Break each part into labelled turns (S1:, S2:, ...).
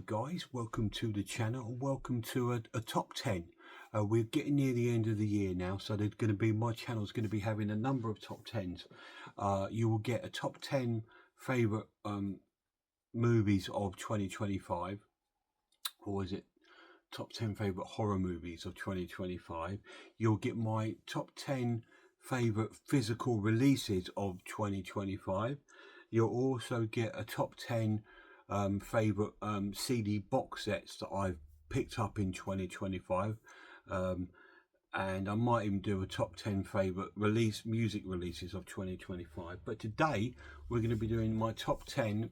S1: guys, welcome to the channel, welcome to a top 10. We're getting near the end of the year now, so there's going to be, my channel's going to be having a number of top 10s. You will get a top 10 favorite movies of 2025, or is it top 10 favorite horror movies of 2025. You'll get my top 10 favorite physical releases of 2025. You'll also get a top 10 favorite CD box sets that I've picked up in 2025, and I might even do a top 10 favorite music releases of 2025. But today we're going to be doing my top 10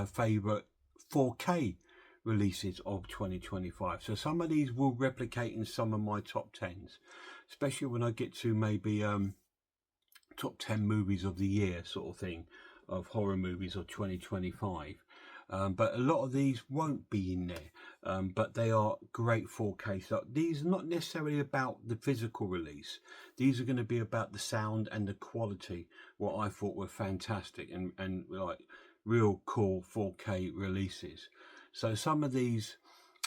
S1: favorite 4K releases of 2025. So some of these will replicate in some of my top 10s, especially when I get to maybe top 10 movies of the year sort of thing, of horror movies of 2025. But a lot of these won't be in there, but they are great 4K. So these are not necessarily about the physical release. These are going to be about the sound and the quality, what I thought were fantastic and like real cool 4K releases. So some of these,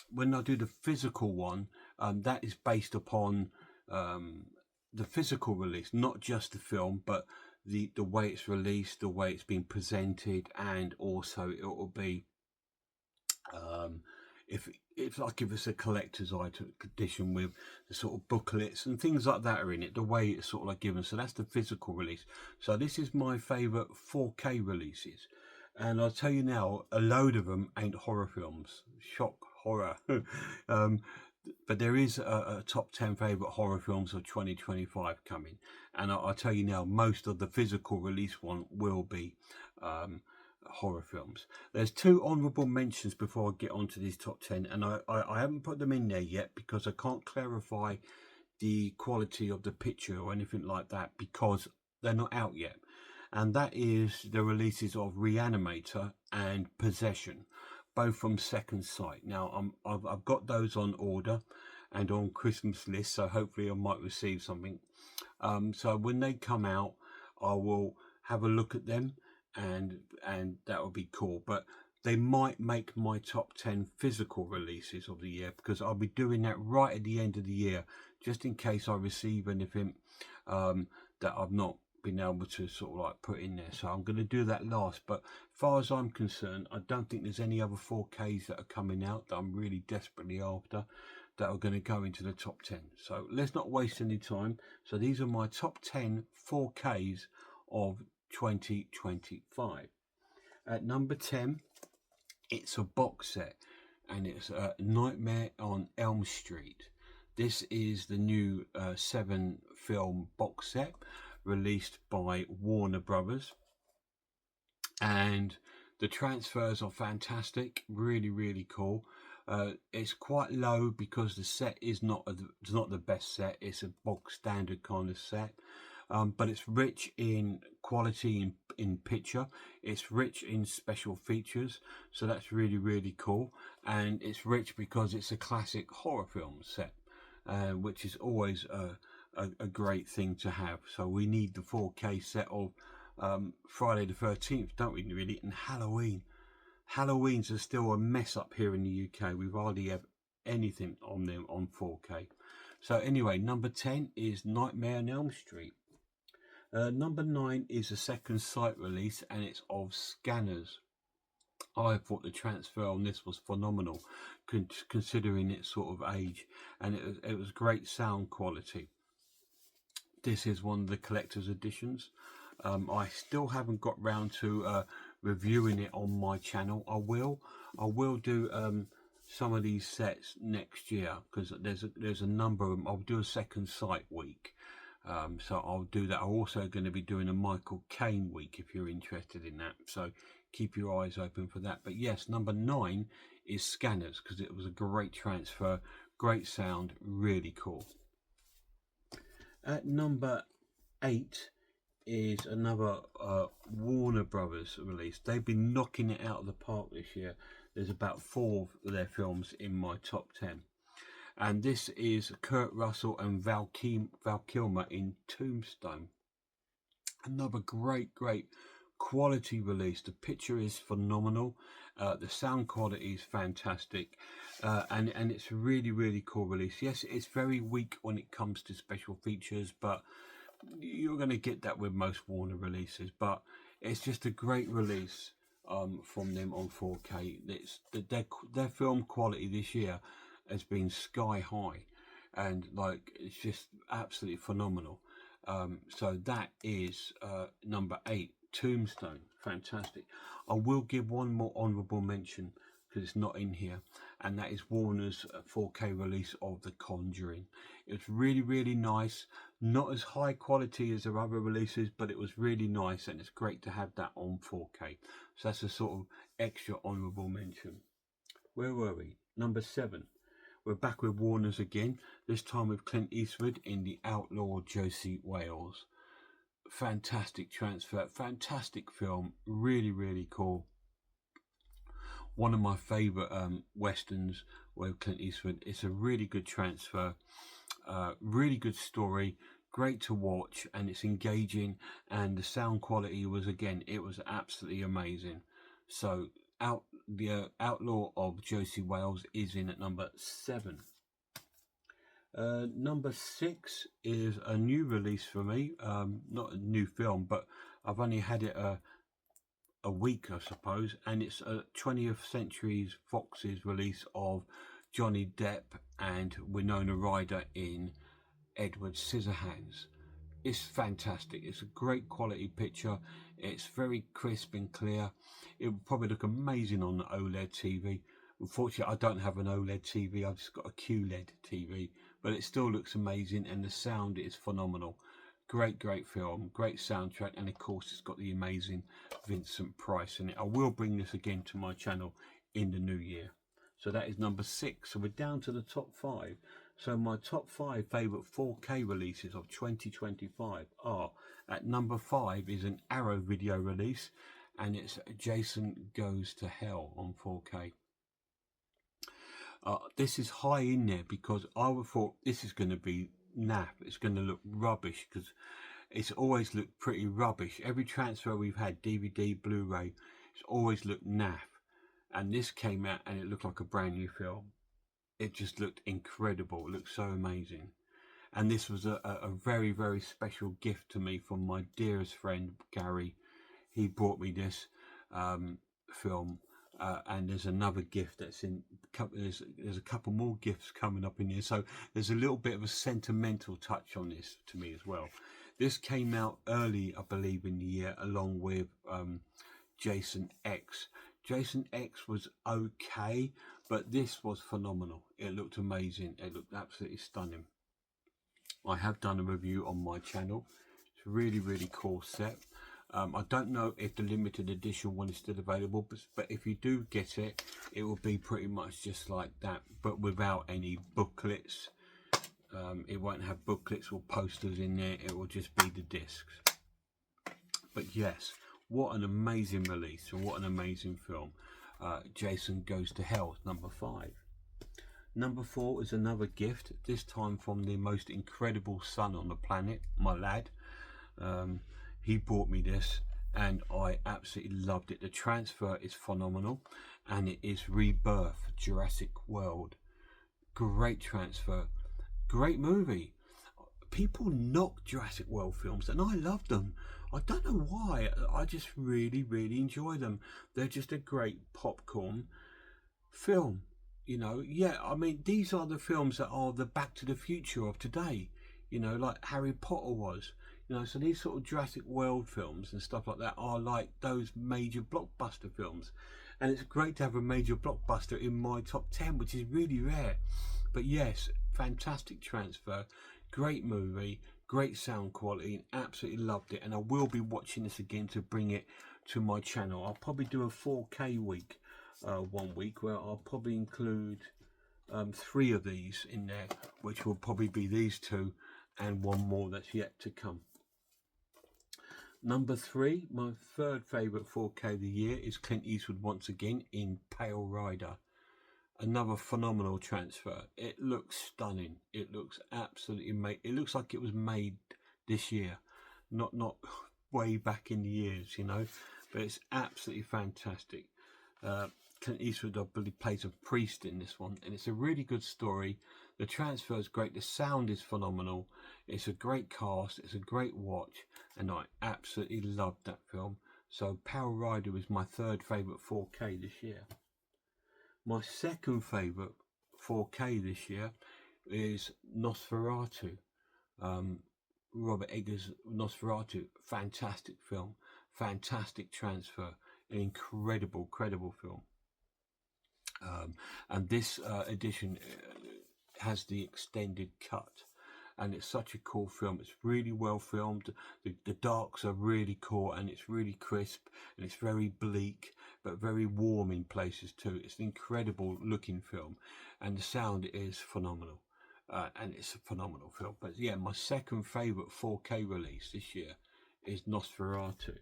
S1: when I do the physical one, that is based upon the physical release, not just the film, but the way it's released, the way it's been presented, and also it will be if it's a collector's item edition with the sort of booklets and things like that are in it, the way it's sort of like given. So that's the physical release. So this is my favorite 4K releases, and I'll tell you now, a load of them ain't horror films. Shock horror. But there is a top 10 favorite horror films of 2025 coming, and I'll tell you now, most of the physical release one will be horror films. There's two honorable mentions before I get onto these top 10, and I haven't put them in there yet because I can't clarify the quality of the picture or anything like that because they're not out yet. And that is the releases of Reanimator and Possession, both from Second Sight. Now I've got those on order and on Christmas list, so hopefully I might receive something. So when they come out, I will have a look at them, and that will be cool. But they might make my top 10 physical releases of the year, because I'll be doing that right at the end of the year, just in case I receive anything that I've not been able to sort of like put in there. So I'm going to do that last. But as far as I'm concerned, I don't think there's any other 4Ks that are coming out that I'm really desperately after that are going to go into the top 10. So let's not waste any time. So these are my top 10 4Ks of 2025. At number 10, it's a box set, and it's Nightmare on Elm Street. This is the new 7 film box set released by Warner Brothers, and the transfers are fantastic, really cool. It's quite low because the set is not the best set. It's a box standard kind of set, but it's rich in quality in picture. It's rich in special features, so that's really cool. And it's rich because it's a classic horror film set, which is always a great thing to have. So we need the 4K set of Friday the 13th, don't we, really? And Halloween's are still a mess up here in the UK. We hardly have anything on them on 4K. So anyway, number 10 is Nightmare on Elm Street. Number 9 is a Second Sight release, and it's of Scanners. I thought the transfer on this was phenomenal, considering its sort of age, and it was great sound quality. This is one of the collector's editions. I still haven't got round to reviewing it on my channel. I will do some of these sets next year, because there's a number of them. I'll do a Second Sight week, so I'll do that. I'm also going to be doing a Michael Caine week if you're interested in that, so keep your eyes open for that. But yes, number 9 is Scanners, because it was a great transfer, great sound, really cool. At number 8 is another Warner Brothers release. They've been knocking it out of the park this year. There's about 4 of their films in my top 10. And this is Kurt Russell and Val Kilmer in Tombstone. Another great quality release. The picture is phenomenal. The sound quality is fantastic, and it's a really cool release. Yes, it's very weak when it comes to special features, but you're going to get that with most Warner releases. But it's just a great release from them on 4K. It's their film quality this year has been sky high, and like it's just absolutely phenomenal. So that is number 8, Tombstone. Fantastic. I will give one more honourable mention because it's not in here, and that is Warner's 4K release of The Conjuring. It's really nice. Not as high quality as their other releases, but it was really nice, and it's great to have that on 4K. So that's a sort of extra honourable mention. Where were we? Number 7. We're back with Warner's again, this time with Clint Eastwood in The Outlaw Josey Wales. Fantastic transfer, fantastic film, really cool. One of my favourite westerns with Clint Eastwood. It's a really good transfer, really good story, great to watch, and it's engaging, and the sound quality was, again, it was absolutely amazing. So the Outlaw of Josey Wales is in at number 7. Number 6 is a new release for me. Not a new film, but I've only had it a week, I suppose, and it's a 20th Century Fox's release of Johnny Depp and Winona Ryder in Edward Scissorhands. It's fantastic. It's a great quality picture. It's very crisp and clear. It would probably look amazing on the OLED TV. Unfortunately, I don't have an OLED TV. I've just got a QLED TV, but it still looks amazing, and the sound is phenomenal. Great film, great soundtrack, and of course it's got the amazing Vincent Price in it. I will bring this again to my channel in the new year. So that is number 6. So we're down to the top 5. So my top 5 favourite 4K releases of 2025 are, at number 5 is an Arrow video release, and it's Jason Goes to Hell on 4K. This is high in there because I would thought this is going to be naff. It's going to look rubbish because it's always looked pretty rubbish. Every transfer we've had, DVD, Blu-ray, it's always looked naff. And this came out and it looked like a brand new film. It just looked incredible. It looked so amazing. And this was a very special gift to me from my dearest friend, Gary. He brought me this film. And there's another gift that's in. There's a couple more gifts coming up in here, so there's a little bit of a sentimental touch on this to me as well. This came out early, I believe, in the year, along with Jason X. Jason X was okay, but this was phenomenal. It looked amazing. It looked absolutely stunning. I have done a review on my channel. It's a really cool set. I don't know if the limited edition one is still available, but if you do get it, it will be pretty much just like that, but without any booklets. It won't have booklets or posters in there. It will just be the discs. But yes, what an amazing release, and what an amazing film. Jason Goes to Hell, number 5. Number 4 is another gift, this time from the most incredible son on the planet, my lad. He bought me this and I absolutely loved it. The transfer is phenomenal, and it is Rebirth, Jurassic World. Great transfer, great movie. People knock Jurassic World films and I love them. I don't know why. I just really enjoy them. They're just a great popcorn film. You know, yeah, I mean, these are the films that are the Back to the Future of today, you know, like Harry Potter was. You know, so these sort of Jurassic World films and stuff like that are like those major blockbuster films. And it's great to have a major blockbuster in my top 10, which is really rare. But yes, fantastic transfer, great movie, great sound quality, and absolutely loved it. And I will be watching this again to bring it to my channel. I'll probably do a 4K week, 1 week, where I'll probably include 3 of these in there, which will probably be these 2 and 1 more that's yet to come. Number 3, my third favourite 4K of the year, is Clint Eastwood once again in Pale Rider. Another phenomenal transfer. It looks stunning. It looks absolutely it looks like it was made this year. Not way back in the years, you know, but it's absolutely fantastic. Clint Eastwood, I believe, plays a priest in this one, and it's a really good story. The transfer is great, the sound is phenomenal, it's a great cast, it's a great watch, and I absolutely loved that film. So Power Rider was my third favourite 4K this year. My second favourite 4K this year is Nosferatu. Robert Eggers' Nosferatu, fantastic film, fantastic transfer, an incredible film. And this edition has the extended cut, and it's such a cool film. It's really well filmed. The darks are really cool, and it's really crisp, and it's very bleak but very warm in places too. It's an incredible looking film, and the sound is phenomenal. And it's a phenomenal film. But yeah, my second favourite 4K release this year is Nosferatu.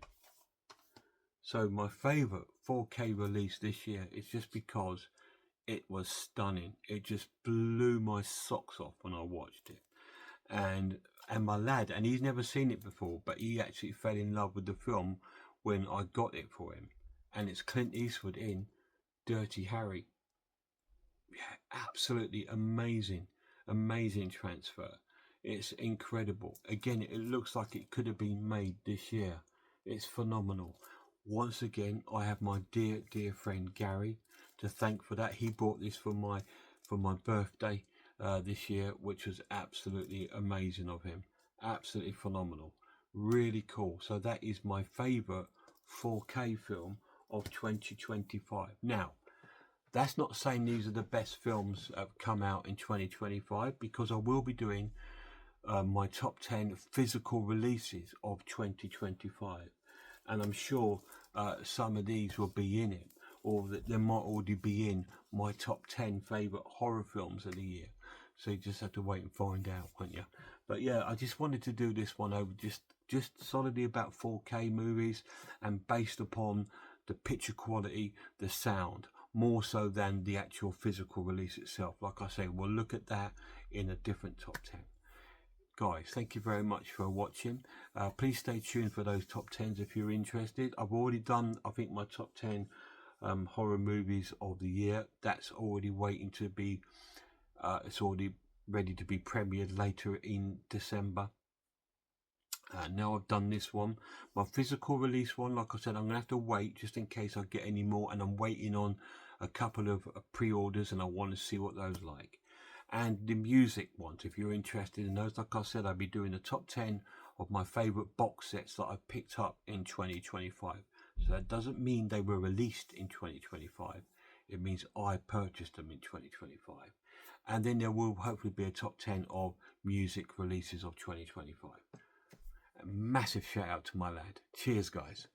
S1: So my favourite 4K release this year is just because it was stunning. It just blew my socks off when I watched it. And my lad, and he's never seen it before, but he actually fell in love with the film when I got it for him. And it's Clint Eastwood in Dirty Harry. Yeah, absolutely amazing transfer. It's incredible. Again, it looks like it could have been made this year. It's phenomenal. Once again, I have my dear friend Gary to thank for that. He bought this for my birthday this year, which was absolutely amazing of him. Absolutely phenomenal. Really cool. So that is my favourite 4K film of 2025. Now, that's not saying these are the best films that have come out in 2025, because I will be doing my top 10 physical releases of 2025. And I'm sure some of these will be in it, or that they might already be in my top 10 favourite horror films of the year. So you just have to wait and find out, won't you? But yeah, I just wanted to do this one over just solidly about 4K movies, and based upon the picture quality, the sound, more so than the actual physical release itself. Like I say, we'll look at that in a different top 10. Guys, thank you very much for watching. Please stay tuned for those top 10s if you're interested. I've already done, I think, my top 10 horror movies of the year. That's already waiting to be, it's already ready to be premiered later in December. Now I've done this one, my physical release one, like I said, I'm going to have to wait just in case I get any more, and I'm waiting on a couple of pre-orders, and I want to see what those like. And the music ones, if you're interested in those, like I said, I'll be doing the top 10 of my favourite box sets that I picked up in 2025. So that doesn't mean they were released in 2025. It means I purchased them in 2025. And then there will hopefully be a top 10 of music releases of 2025. A massive shout out to my lad. Cheers, guys.